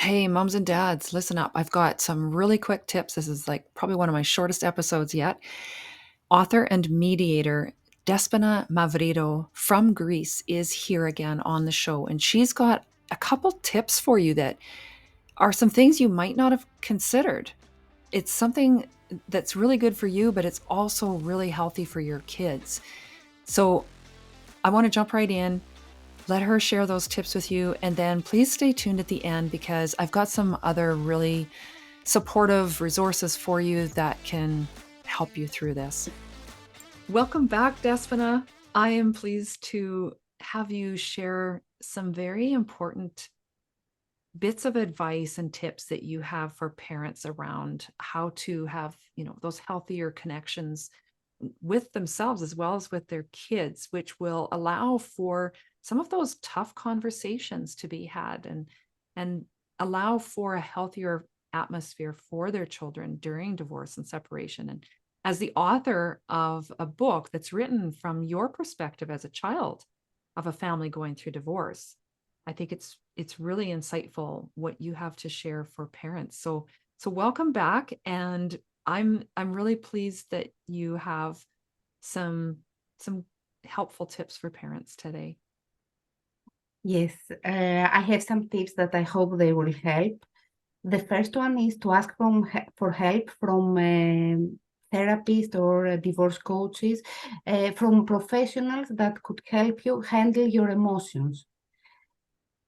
Hey, moms and dads, listen up. I've got some really quick tips. This is like probably one of my shortest episodes yet. Author and mediator Despina Mavridou from Greece is here again on the show, and she's got a couple tips for you that are some things you might not have considered. It's something that's really good for you, but it's also really healthy for your kids. So I want to jump right in. Let her share those tips with you. And then please stay tuned at the end because I've got some other really supportive resources for you that can help you through this. Welcome back, Despina. I am pleased to have you share some very important bits of advice and tips that you have for parents around how to have, those healthier connections with themselves as well as with their kids, which will allow for some of those tough conversations to be had and allow for a healthier atmosphere for their children during divorce and separation. And as the author of a book that's written from your perspective as a child of a family going through divorce, I think it's really insightful what you have to share for parents. So welcome back, and I'm really pleased that you have some helpful tips for parents today. Yes, I have some tips that I hope they will help. The first one is to ask for help from therapists or divorce coaches, from professionals that could help you handle your emotions.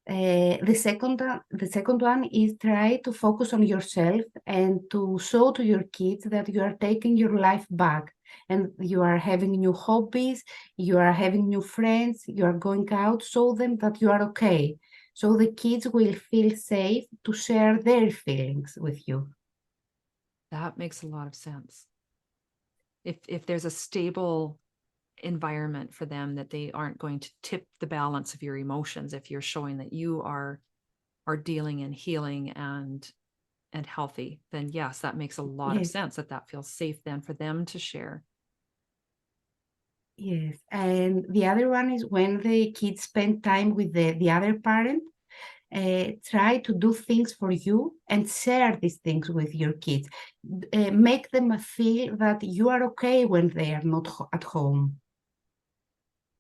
The second one is try to focus on yourself and to show to your kids that you are taking your life back and you are having new hobbies, you are having new friends, you are going out. Show them that you are okay. So the kids will feel safe to share their feelings with you. That makes a lot of sense. If there's a stable environment for them, that they aren't going to tip the balance of your emotions if you're showing that you are dealing and healing and healthy, then yes, that makes a lot of Yes, sense, that feels safe then for them to share. yes. And the other one is when the kids spend time with the other parent, try to do things for you and share these things with your kids. Make them feel that you are okay when they are not at home.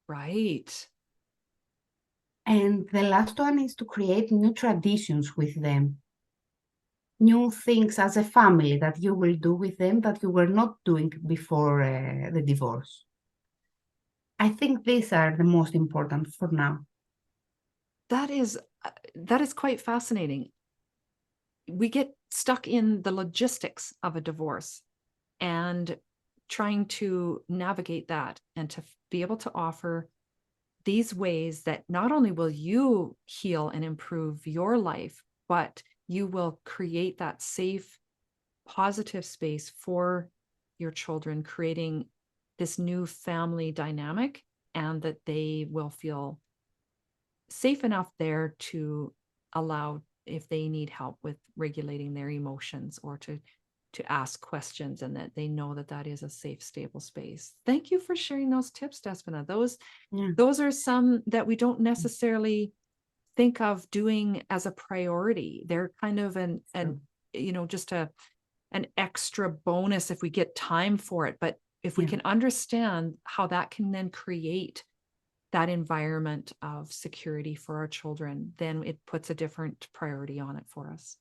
Right. And the last one is to create new traditions with them, new things as a family that you will do with them that you were not doing before the divorce. I think these are the most important for now. That is quite fascinating. We get stuck in the logistics of a divorce and trying to navigate that and to be able to offer these ways that not only will you heal and improve your life, but you will create that safe, positive space for your children, creating this new family dynamic, and that they will feel safe enough there to allow, if they need help with regulating their emotions, or to ask questions, and that they know that that is a safe, stable space. Thank you for sharing those tips, Despina. those Yeah, those are some that we don't necessarily think of doing as a priority. They're kind of an true. just an extra bonus if we get time for it. But if we Yeah. can understand how that can then create that environment of security for our children, then it puts a different priority on it for us.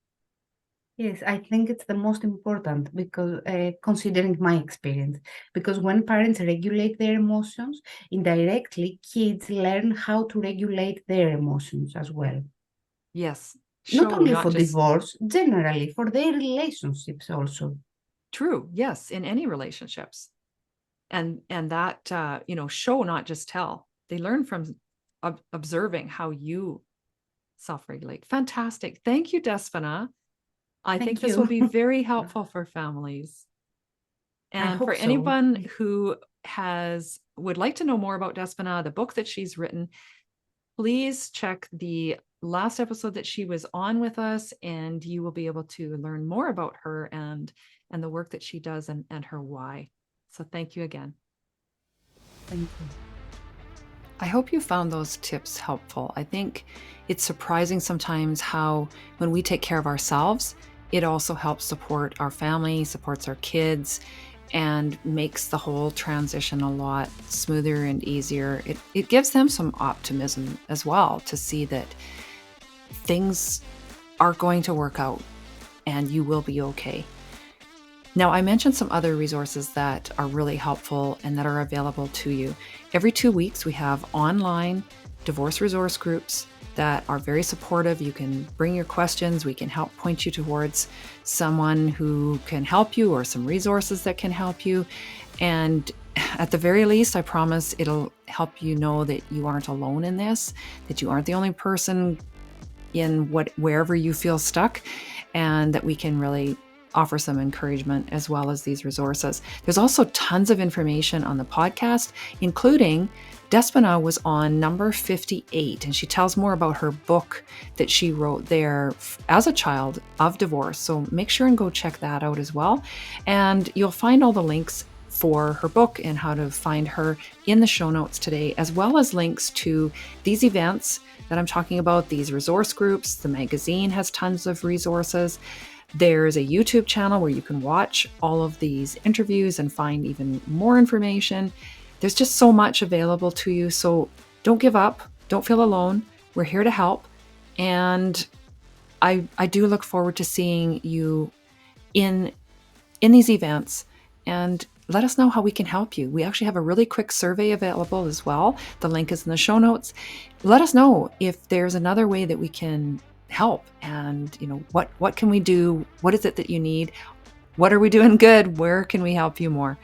Yes, I think it's the most important because considering my experience, because when parents regulate their emotions, indirectly kids learn how to regulate their emotions as well. Yes. Not Show, only not for just divorce, generally for their relationships also. true. Yes, in any relationships. And that show, not just tell. They learn from observing how you self-regulate. Fantastic. Thank you, Despina. I think Thank this will you. be very helpful for families. I And for hope so. anyone who has would like to know more about Despina, the book that she's written, please check the last episode that she was on with us, and you will be able to learn more about her and the work that she does, and her why. So thank you again. Thank you. I hope you found those tips helpful. I think it's surprising sometimes how, when we take care of ourselves, it also helps support our family, supports our kids, and makes the whole transition a lot smoother and easier. It gives them some optimism as well to see that things are going to work out and you will be okay. Now, I mentioned some other resources that are really helpful and that are available to you. Every 2 weeks, we have online divorce resource groups that are very supportive. You can bring your questions. We can help point you towards someone who can help you or some resources that can help you. And at the very least, I promise it'll help you know that you aren't alone in this, that you aren't the only person in wherever you feel stuck, and that we can really offer some encouragement as well as these resources. There's also tons of information on the podcast, including Despina was on number 58, and she tells more about her book that she wrote there as a child of divorce. So make sure and go check that out as well. And you'll find all the links for her book and how to find her in the show notes today, as well as links to these events that I'm talking about, these resource groups. The magazine has tons of resources. There's a YouTube channel where you can watch all of these interviews and find even more information. There's just so much available to you. So don't give up. Don't feel alone. We're here to help. And I do look forward to seeing you in these events, and let us know how we can help you. We actually have a really quick survey available as well. The link is in the show notes. Let us know if there's another way that we can help, and what can we do? What is it that you need? What are we doing good? Where can we help you more?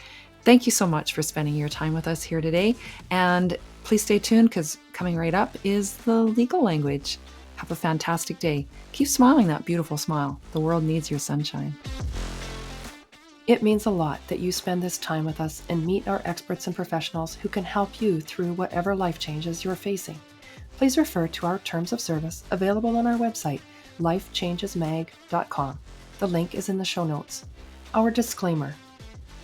Thank you so much for spending your time with us here today, and please stay tuned, because coming right up is the legal language. Have a fantastic day. Keep smiling that beautiful smile. The world needs your sunshine. It means a lot that you spend this time with us and meet our experts and professionals who can help you through whatever life changes you're facing. Please refer to our terms of service available on our website, lifechangesmag.com. The link is in the show notes. Our disclaimer: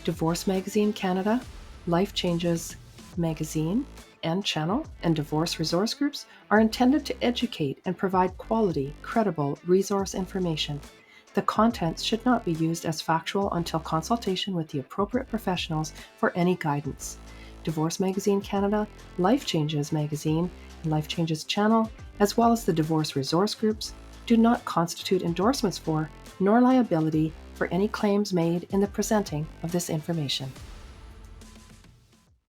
Divorce Magazine Canada, Life Changes Magazine and channel, and divorce resource groups are intended to educate and provide quality, credible resource information. The contents should not be used as factual until consultation with the appropriate professionals for any guidance. Divorce Magazine Canada, Life Changes Magazine, and Life Changes channel, as well as the divorce resource groups, do not constitute endorsements for, nor liability for any claims made in the presenting of this information.